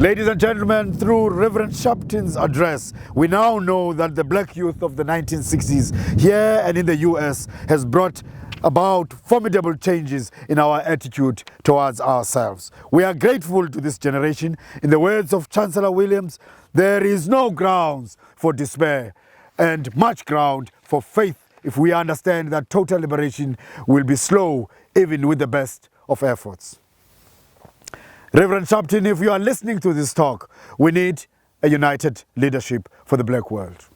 Ladies and gentlemen, through Reverend Sharpton's address, we now know that the black youth of the 1960s here and in the US has brought about formidable changes in our attitude towards ourselves. We are grateful to this generation. In the words of Chancellor Williams, there is no grounds for despair and much ground for faith if we understand that total liberation will be slow even with the best of efforts. Reverend Sharpton, if you are listening to this talk, we need a united leadership for the black world.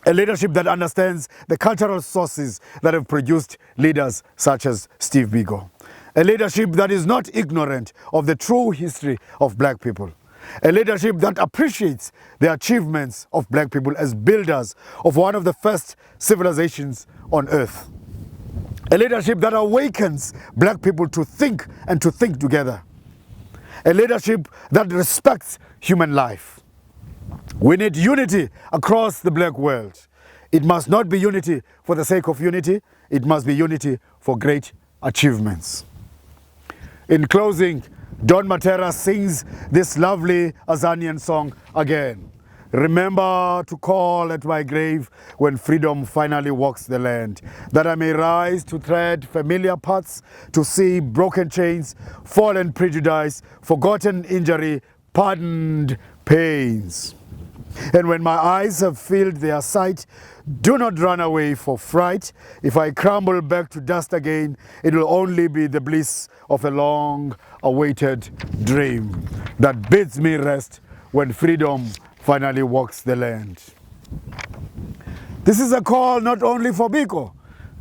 A leadership that understands the cultural sources that have produced leaders such as Steve Biko. A leadership that is not ignorant of the true history of black people. A leadership that appreciates the achievements of black people as builders of one of the first civilizations on earth. A leadership that awakens black people to think and to think together. A leadership that respects human life. We need unity across the black world. It must not be unity for the sake of unity. It must be unity for great achievements. In closing, Don Matera sings this lovely Azanian song again. Remember to call at my grave when freedom finally walks the land, that I may rise to tread familiar paths, to see broken chains, fallen prejudice, forgotten injury, pardoned pains. And when my eyes have filled their sight, do not run away for fright. If I crumble back to dust again, it will only be the bliss of a long-awaited dream that bids me rest when freedom finally walks the land. This is a call not only for Biko.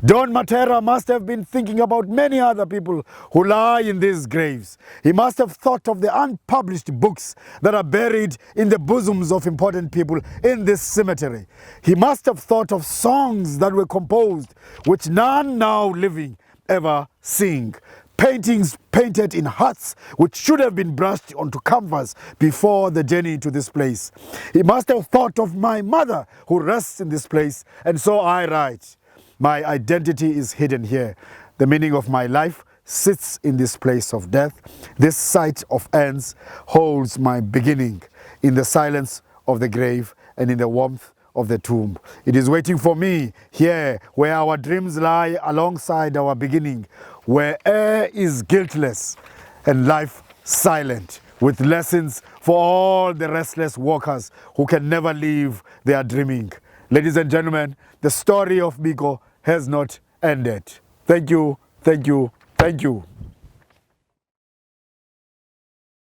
Don Matera must have been thinking about many other people who lie in these graves. He must have thought of the unpublished books that are buried in the bosoms of important people in this cemetery. He must have thought of songs that were composed, which none now living ever sing. Paintings painted in huts which should have been brushed onto canvas before the journey to this place. He must have thought of my mother who rests in this place, and so I write. My identity is hidden here. The meaning of my life sits in this place of death. This site of ends holds my beginning in the silence of the grave and in the warmth of the tomb. It is waiting for me here where our dreams lie alongside our beginning, where air is guiltless and life silent, with lessons for all the restless walkers who can never leave their dreaming. Ladies and gentlemen, the story of Biko has not ended. Thank you, thank you, thank you.